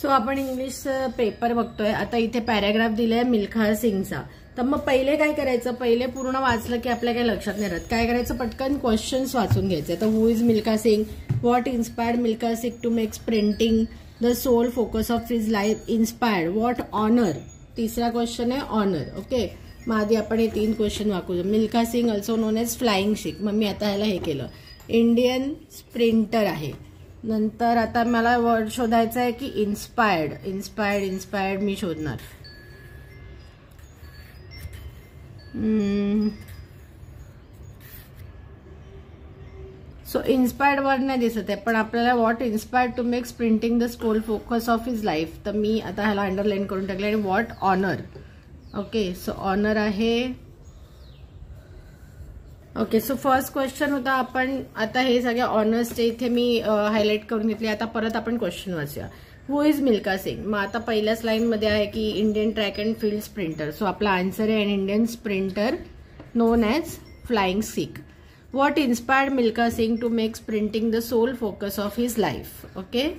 So आपण English paper बघतोय. आता इथे पॅराग्राफ दिलाय मिल्खा सिंगचा. तर मग पहिले काय करायचं, पहिले पूर्ण वाचलं की आपल्या काही लक्षात नाही राहत. काय करायचं, पटकन क्वेश्चन्स वाचून घ्यायचे. तर who is Milkha Singh, what inspired Milkha Singh to make printing the sole focus of his life, inspired, what honour. तिसरा क्वेश्चन आहे ऑनर. ओके, मग आधी आपण हे 3 क्वेश्चन वाचू. Milkha Singh also known as flying Sikh. मग मी आता ह्याला हे केलं, इंडियन स्प्रिंटर आहे. नंतर आता मला वर्ड शोधायचा आहे की इन्स्पायर्ड. इन्स्पायर्ड इन्स्पायर्ड मी शोधणार. सो इन्स्पायर्ड वर्ड नाही दिसत आहे, पण आपल्याला what inspired to make printing the sole focus of his life. तर मी आता ह्याला अंडरलाईन करून टाकले. आणि what honour. Okay, so honour आहे. ओके, सो फर्स्ट क्वेश्चन होता. आपण आता हे सगळ्या ऑनर्सचे इथे मी हायलाइट करून घेतले. आता परत आपण क्वेश्चन वाचूया. Who is Milkha Singh. मग आता पहिल्याच लाईन मध्ये आहे की Indian track and field sprinter. So आपला आन्सर आहे an Indian sprinter known as flying Sikh. What inspired Milkha Singh to make sprinting the sole focus of his life. Okay,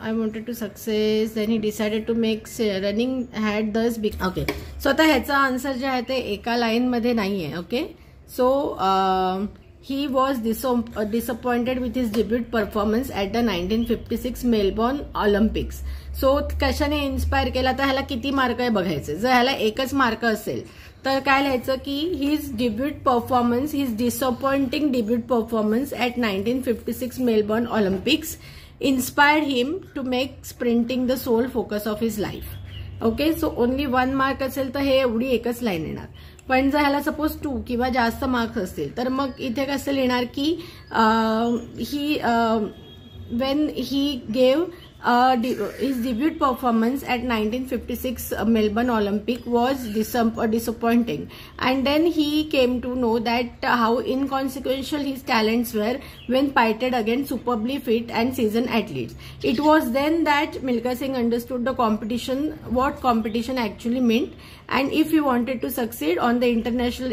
I wanted to success, then he decided to make running had thus become. Okay, so आता ह्याचा answer जे आहे ते एका line मध्ये नाहीये. Okay, so he was disappointed with his debut performance at the 1956 Melbourne Olympics. So कशाने inspire केला, तर ह्याला किती मार्क आहे बघायचे. जर ह्याला एकच मार्क असेल तर काय लिहायचं की his debut performance, his disappointing debut performance at 1956 Melbourne Olympics inspired him to make sprinting the sole focus of his life. Okay, so only 1 mark असेल तर हे एवढी एकच लाईन येणार. पण जर ह्याला सपोज 2 किंवा जास्त मार्क्स असतील तर मग इथे कसं लिहिणार की ही when he gave his debut performance at 1956 Melbourne Olympic was disappointing, and then he came to know that how inconsequential his talents were when pitted against superbly fit and seasoned athletes. It was then that Milkha Singh understood the competition, what competition actually meant, and if he wanted to succeed on the international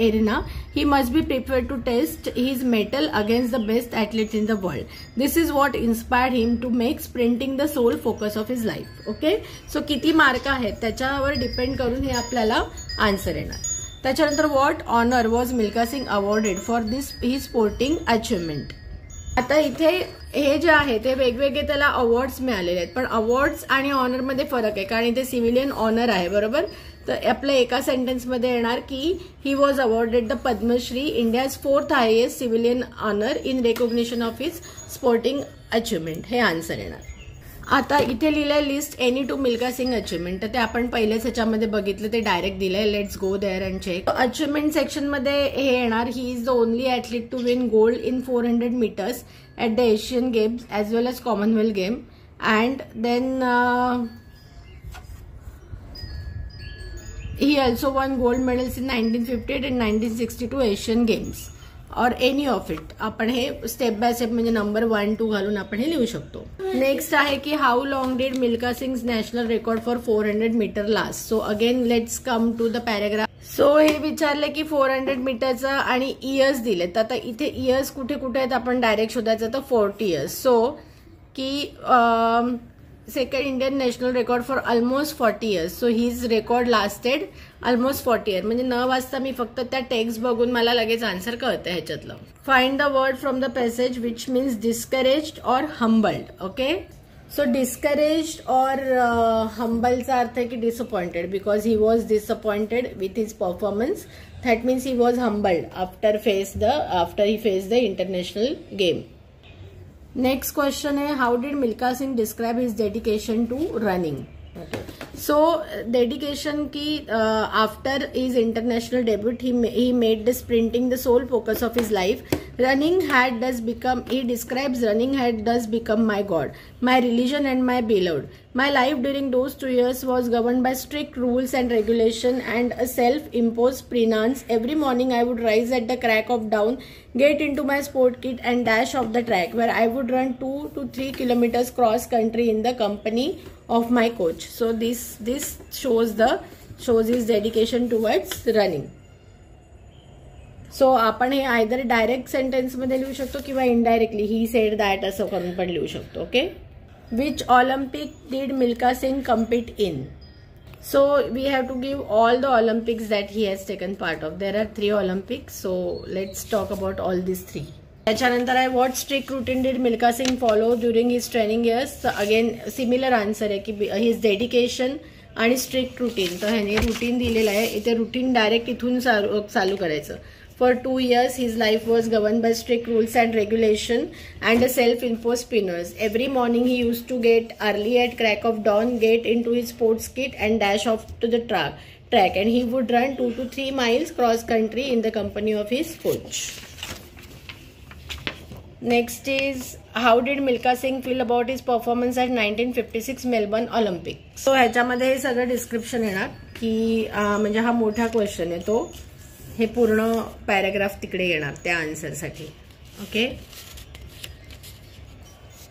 arena, he must be prepared to test his mettle against the best athletes in the world. This is what inspired him to make sprinting the sole focus of his life. Okay, so किती mark आहेत त्याच्यावर depend करून हे आपल्याला answer येणार. त्याच्यानंतर what honour was Milkha Singh awarded for this he sporting achievement. आता इथे हे जे आहे ते वेगवेगळे त्याला अवॉर्ड्स मिळालेले आहेत, पण अवॉर्ड्स आणि ऑनर मध्ये फरक आहे कारण इथे सिव्हिलियन ऑनर आहे. बरोबर, तर आपल्या एका सेंटेन्स मध्ये येणार की he was awarded the Padmashri, India's 4th highest civilian honour in recognition of his sporting achievement. हे आन्सर येणार. आता इथे लिहिलंय list any two Milkha Singh achievement. तर ते आपण पहिल्याच ह्याच्यामध्ये बघितलं, ते डायरेक्ट दिलंय. Let's go there and check. Achievement section मध्ये हे येणार, he is the only athlete to win gold in 400 metres at the Asian games as well as Commonwealth game. And then he also won gold medals in 1958 and 1962 Asian Games or any of it. आपण हे step by step म्हणजे number 1, 2 घालून आपण हे लिहू शकतो. Next आहे की how long did Milkha Singh's national record for 400 metre last. So again let's come to the paragraph. So हे विचारले की 400 मीटरचा आणि इयर्स दिले. तर आता इथे इयर्स कुठे कुठे आहेत आपण डायरेक्ट शोधायचं, तर 40 इयर्स. सो की second Indian national record for almost 40 years. So his record lasted almost 40 years. म्हणजे न वाचता मी फक्त त्या टेक्स्ट बघून मला लगेच आन्सर कळतं ह्याच्यातलं. Find the word from the passage which means discouraged or humbled. Okay, so discouraged or हम्बलचा अर्थ आहे की disappointed, because he was disappointed with his performance. That means he was humbled after he face the international game. Next question है, how did Milkha Singh describe his dedication to running. So dedication की after his international debut he made the sprinting the sole focus of his life. Running had thus become, he describes running had thus become my God, my religion and my beloved. My life during those 2 years was governed by strict rules and regulation and a self-imposed penance. Every morning I would rise at the crack of dawn, get into my sport kit and dash off the track where I would run 2 to 3 kilometers cross country in the company of my coach. So this shows his dedication towards running. So आपण हे either direct sentence मध्ये लिहू शकतो किंवा indirectly he said that असं करून पण लिहू शकतो. Okay, Which Olympic did Milkha Singh compete in? So we have to give all the Olympics that he has taken part of. There are 3 Olympics. So let's talk about all these 3. त्याच्यानंतर आहे what strict routine did Milkha Singh follow during his training years? So again similar answer आहे की his dedication आणि strict routine. तर ह्याने routine दिलेलं आहे. इथे routine डायरेक्ट इथून चालू करायचं. For 2 years, his life was governed by strict rules and regulation and a self-imposed spinners. Every morning, he used to get early at crack of dawn, get into his sports kit and dash off to the track. And he would run 2 to 3 miles cross country in the company of his coach. Next is, how did Milkha Singh feel about his performance at 1956 Melbourne Olympics? So ह्याच्यामध्ये हे सगळं description येणार की म्हणजे हा मोठा question आहे तो. हे पूर्ण पॅराग्राफ तिकडे येणार त्या आन्सरसाठी. ओके,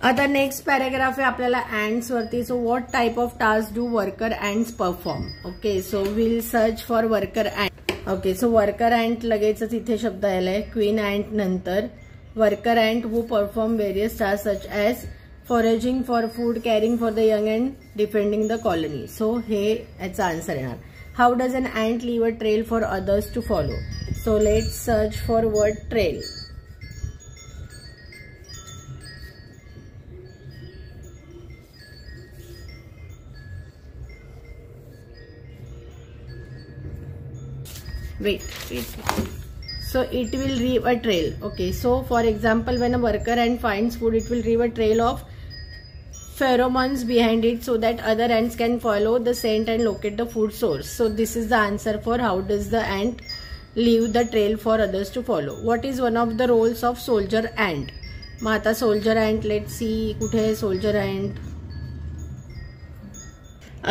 आता नेक्स्ट पॅराग्राफ आहे आपल्याला ॲन्ड्स वरती. So what type of task do worker अँड्स perform? Okay, so will search for worker and. Okay, so worker and लगेचच इथे शब्द आलाय क्वीन अँड नंतर worker and who perform various task such as foraging for food, carrying for the young and defending the colony. So हे याचा answer येणार. How does an ant leave a trail for others to follow? So let's search for word trail. Wait. So it will leave a trail. Okay, so for example, when a worker ant finds food, it will leave a trail of pheromones behind it so that other ants can follow the scent and locate the food source. So this is the answer for how does the ant leave the trail for others to follow. What is one of the roles of soldier ant? मग आता soldier ant, let's see कुठे आहे soldier ant.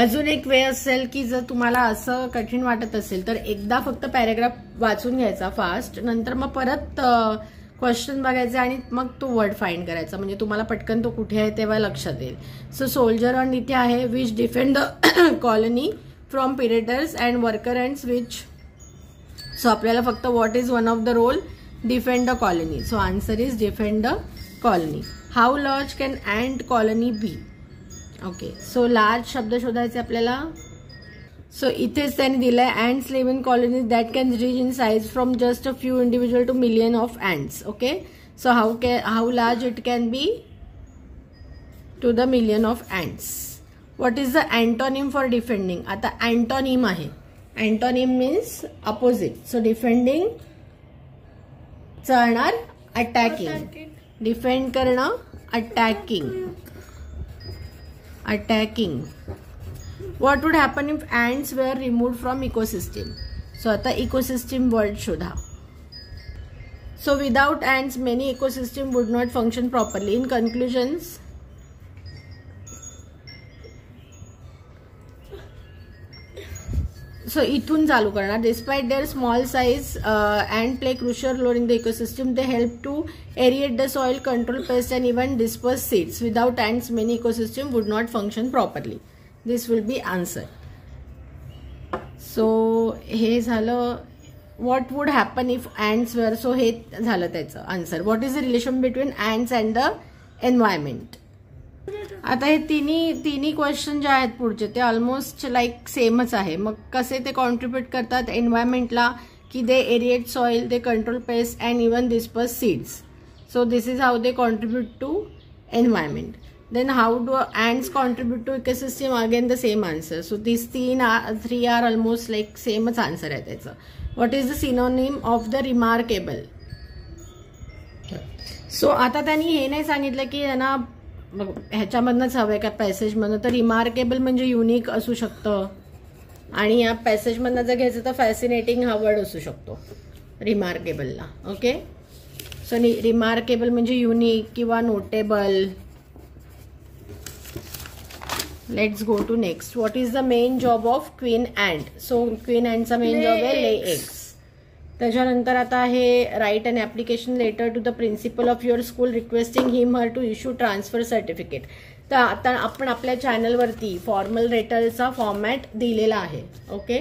अजून एक वे असेल की जर तुम्हाला असं कठीण वाटत असेल तर एकदा फक्त पॅराग्राफ वाचून घ्यायचा फास्ट, नंतर मग परत क्वेश्चन बघायचे आणि मग तो वर्ड फाइंड करायचा, म्हणजे तुम्हाला पटकन तो कुठे आहे तेव्हा लक्षात येईल. सो सोल्जर अँड इथे आहे which defend the colony from predators and worker ants which. So आपल्याला फक्त what is one of the role? Defend the colony. So answer is defend the colony. How large can ant colony be? Okay, so large शब्द शोधायचे आपल्याला. So इथेच त्यांनी दिलंय ants live in colonies that can range in size from just a few individual to million of ants. Okay, so how large it can be? To the million of ants. What is the antonym for defending? आता antonym आहे. Antonym means opposite. So defending चालणार attacking. Defend करणं attacking. What would happen if ants were removed from ecosystem? So आता ecosystem word शोधा. So without ants many ecosystem would not function properly. In conclusions, so इथून चालू करणार. Despite their small size, ants play crucial role in the ecosystem. They help to aerate the soil, control pests and even disperse seeds. Without ants many ecosystem would not function properly. This will be answer. So हे झालं what would happen if ants were. So हे झालं त्याचं answer. What is the relation between ants and the environment? आता हे तिन्ही question जे आहेत पुढचे ते ऑलमोस्ट लाईक सेमच आहे. मग कसे ते कॉन्ट्रीब्युट करतात एन्व्हायरमेंटला की they aerate soil, they control pest and even disperse seeds. So this is how they contribute to environment. Then how do ants contribute to ecosystem? Again the same answer. So these three are almost like sameच answer आहे त्याचं. What is the synonym of the remarkable? So आता त्यांनी हे नाही सांगितलं की त्यांना ह्याच्यामधनच हवंय का पॅसेजमधनं. तर रिमार्केबल म्हणजे युनिक असू शकतं आणि या पॅसेजमधनं जर घ्यायचं तर फॅसिनेटिंग हा वर्ड असू शकतो रिमार्केबलला. ओके, सो रिमार्केबल म्हणजे युनिक किंवा notable. Let's go to next. What is the main job of queen ant? So queen ant चा main job आहे lay eggs. त्याच्यानंतर आता आहे write an application letter to the principal of your school requesting him her to issue transfer certificate. तर आता आपण आपल्या चॅनलवरती फॉर्मल लेटरचा फॉर्मॅट दिलेला आहे. ओके,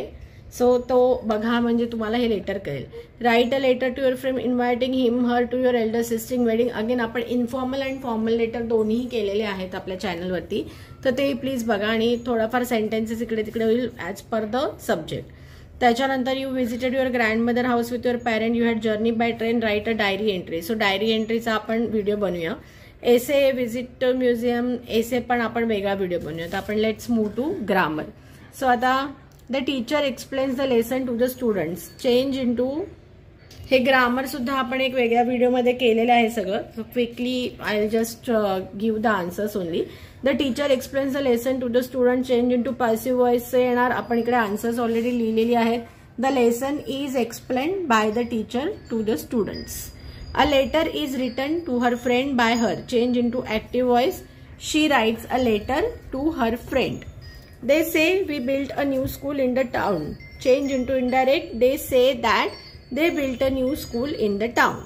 सो तो बघा म्हणजे तुम्हाला हे लेटर कळेल. Write a letter to your friend inviting him her to your elder sister wedding. Again आपण इन्फॉर्मल अँड फॉर्मल लेटर दोन्ही केलेले आहेत आपल्या चॅनलवरती, तर ते प्लीज बघा आणि थोडाफार सेंटेन्सेस इकडे तिकडे होईल ॲज पर द सब्जेक्ट. त्याच्यानंतर you visited your grandmother house with your parent, you had journey by train, write a diary entry. So diary एंट्रीचा आपण व्हिडिओ बनवूया. एसे व्हिजिट म्युझियम, एसे पण आपण वेगळा व्हिडिओ बनवूया. तर आपण let's move to grammar. So आता the teacher explains the lesson to the students, change into. हे ग्रामर सुद्धा आपण एक वेगळ्या व्हिडिओमध्ये केलेलं आहे सगळं. So quickly I will just give the answers only. The teacher explains the lesson to the student, change into passive voice येणार. आपण इकडे आन्सर्स ऑलरेडी लिहिलेली आहेत. The lesson is explained by the teacher to the students. A letter is written to her friend by her, change into active voice. She writes a letter to her friend. They say we built a new school in the town, change into indirect. They say that they built a new school in the town.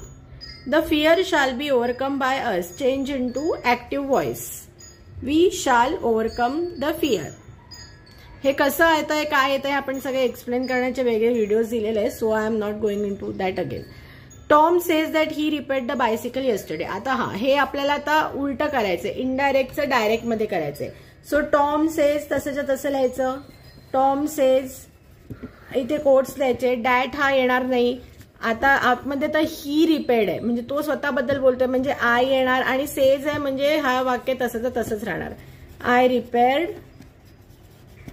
The fear shall be overcome by us, change into active voice. We shall overcome the fear. हे कसं येतंय काय येतंय आपण सगळे explain करण्याचे वेगळे videos दिलेले आहेत. So I am not going into that again. Tom says that he repaired the bicycle yesterday. आता हे आपल्याला आता उलटं करायचंय, इनडायरेक्टचं डायरेक्ट मध्ये करायचंय. सो टॉम सेज तसंच्या तसं लिहायचं. टॉम सेज इथे कोट्स द्यायचे. डॅट हा येणार नाही. आता आतमध्ये तर ही रिपेअर्ड आहे म्हणजे तो स्वतःबद्दल बोलतोय म्हणजे आय येणार आणि सेज आहे म्हणजे हा वाक्य तसंच तसंच राहणार. I repaired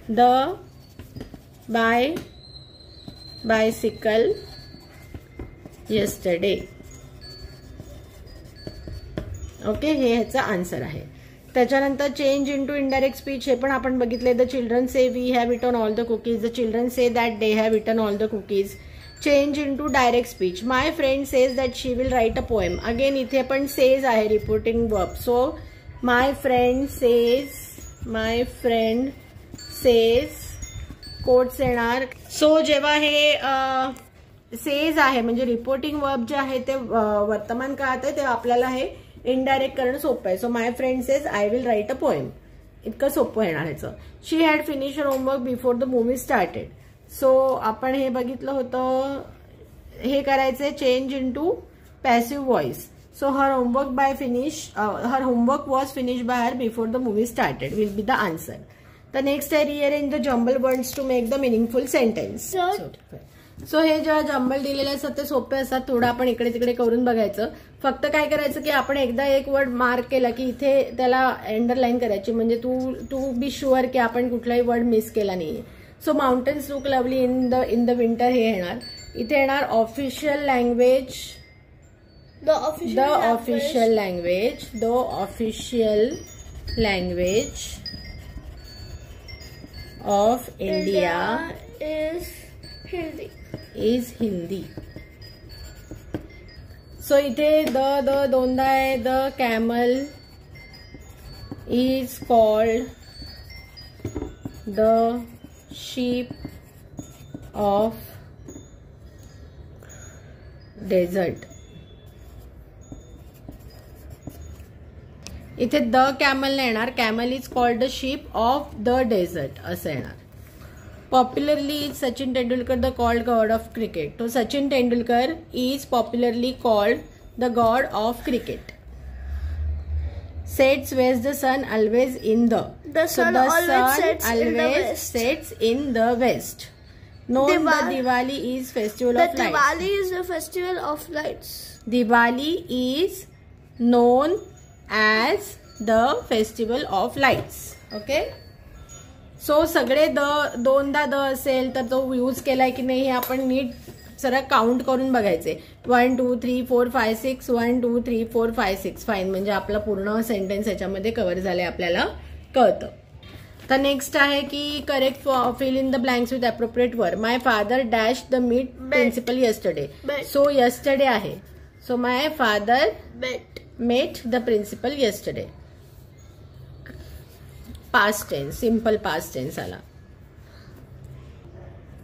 the bicycle yesterday. Okay, हे ह्याचा आन्सर आहे. त्याच्यानंतर चेंज इनटू इनडायरेक्ट स्पीच हे पण आपण बघितले. The children say we have eaten all the cookies, the children say that they have eaten all the cookies. Change into direct speech. My friend says that she will write a poem. Again इथे पण says आहे reporting verb. So my friend says quotes येणार. So जेव्हा हे says आहे म्हणजे reporting verb जे आहे ते वर्तमान काळात आहे तेव्हा आपल्याला हे इनडायरेक्ट करणं सोपं आहे. So my friend says I will write a poem. इतकं सोपं येणार ह्याचं. She had finish her homework before the movie started. So आपण हे बघितलं होतं. हे करायचंय change into passive voice. So her homework was finish by her before the movie started will be the answer. The next आहे rearrange the jumble words to make the meaningful sentence. So हे जेव्हा jumble दिलेले असतात ते सोपे असतात. थोडं आपण इकडे तिकडे करून बघायचं. फक्त काय करायचं की आपण एकदा एक वर्ड मार्क केला की इथे त्याला अंडरलाईन करायची म्हणजे टू बी शुअर की आपण कुठलाही वर्ड मिस केला नाहीये. So mountains look lovely in the winter हे येणार. इथे येणार official language, the official language of India is Hindi. So इथे द दोनदा आहे. The camel is called the sheep of desert. इथे द कॅमल नाही येणार. Camel is called the sheep of the desert असं येणार. Popularly is Sachin Tendulkar the called god of cricket. So Sachin Tendulkar is popularly called the god of cricket. Sets where's the sun always in the. The sun always sets in the west. Known the Diwali is festival of lights. The Diwali is a festival of lights. Diwali is known as the festival of lights. Okay. So सगळे दोनदा the असेल तर तो use केलाय की नाही हे आपण नीट जरा काउंट करून बघायचे. 1 2 3 4 5 6 1 2 3 4 5 6 फाईन म्हणजे आपला पूर्ण सेंटेन्स याच्यामध्ये कव्हर झालाय आपल्याला कळतं. तर नेक्स्ट आहे की correct fill in the blanks with appropriate word. My father dash the meet principal yesterday. So yesterday आहे. So my father met the principal yesterday. Past tense, simple past tense आला.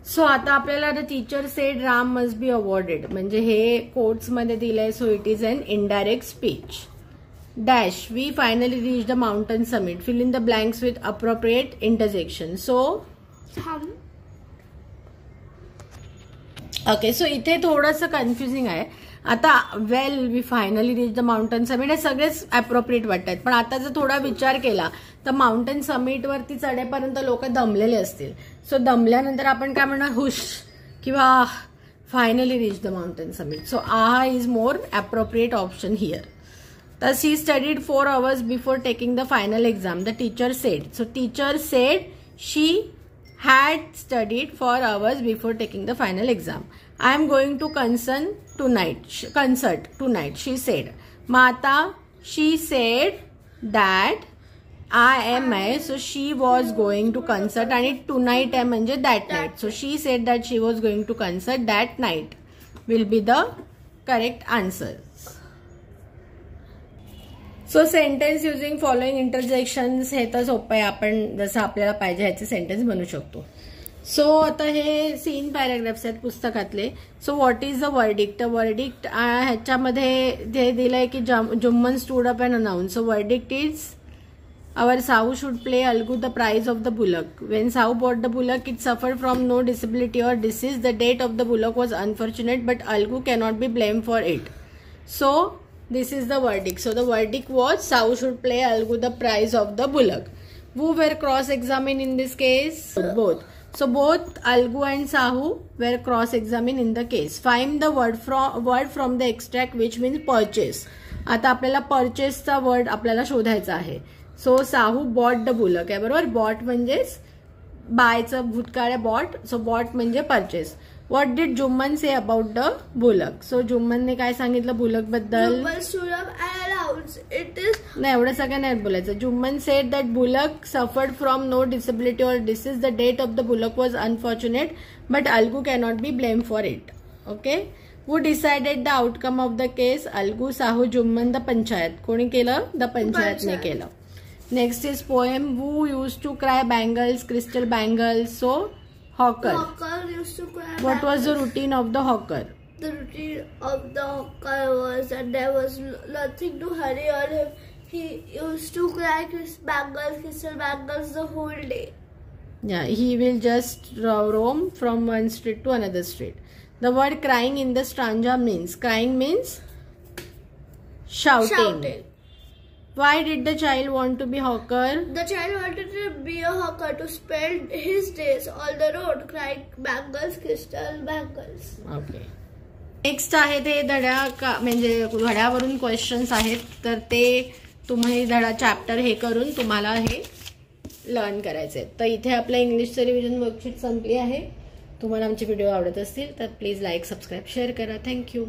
So आता आपल्याला the teacher said Ram must be awarded म्हणजे हे quotes मध्ये दिलंय. So it is an indirect speech. Dash we finally reach the mountain summit. Fill in the blanks with appropriate interjection. So okay, so इथे थोडंसं confusing आहे. आता well we finally reach the mountain summit हे सगळेच appropriate वाटतात, पण आता जर थोडा विचार केला तर माउंटन समिटवरती चढेपर्यंत लोक दमलेले असतील. सो दमल्यानंतर आपण काय म्हणणार, हुश किंवा finally reach the mountain summit. So aha is more appropriate option here. तर she studied 4 hours before taking the final exam. The teacher said. So teacher said she had studied 4 hours before taking the final exam. I am going to concert tonight, she said. Mata, she said that I am so she was going to concert and tonight आहे म्हणजे that night. So she said that she was going to concert that night will be the correct answer. So sentence using following interjections हे तर सोपं आहे, आपण जसं आपल्याला पाहिजे ह्याचे सेंटेन्स बनवू शकतो. सो आता हे 3 पॅराग्राफ्स आहेत पुस्तकातले. So what is the verdict. Verdict ह्याच्यामध्ये जे दिलंय की Jumman stood up and announce. So verdict is our Sahu should play Algu the price of the bullock. When Sahu bought the bullock, it suffered from no disability or disease. The death of the bullock was unfortunate, but Algu cannot be blamed for it. So this is the verdict. So the verdict was Sahu should play Algu the price of the bullock. Who were cross-examined in this case? Both. So both Algu and Sahu were cross-examined in the case. Find the word from the extract which means purchase. आता आपल्याला purchase चा word आपल्याला शोधायचा आहे. So Sahu bought the bullock आहे, बरोबर. Bought म्हणजेच बायचं भूतकाळ आहे बॉट. सो बॉट म्हणजे purchase. What did Jumman say about the bullock. So जुम्मनने काय सांगितलं बुलक बद्दल. नाही, एवढं सगळं नाही बोलायचं. Jumman said that bullock suffered from no disability or disease. The death of the bullock was unfortunate but Algu cannot be blame for it. Okay. Who decided the outcome of the case. Algu, Sahu, Jumman. The panchayat. कोणी केलं. The पंचायतने केलं. Next is poem. Who used to cry bangles, crystal bangles. So hawker. Hawker used to cry. What was the routine of the hawker? The routine of the hawker was that there was nothing to hurry on him. He used to cry crystal bangles the whole day. Yeah, he will just roam from one street to another street. The word crying in the stanza means. Crying means shouting. Why did the child want to be hawker? The child wanted to be a hawker to spend his days on the road crying bangles, crystal bangles. Okay. Next आहे ते म्हणजे धड्यावरून questions आहेत, तर ते तुम्ही धडा chapter हे करून तुम्हाला हे लर्न करायचे. तर इथे आपलं इंग्लिशचं रिव्हिजन वर्कशीट संपली आहे. तुम्हाला आमचे व्हिडिओ आवडत असतील तर प्लीज लाईक, सबस्क्राईब, शेअर करा. थँक्यू.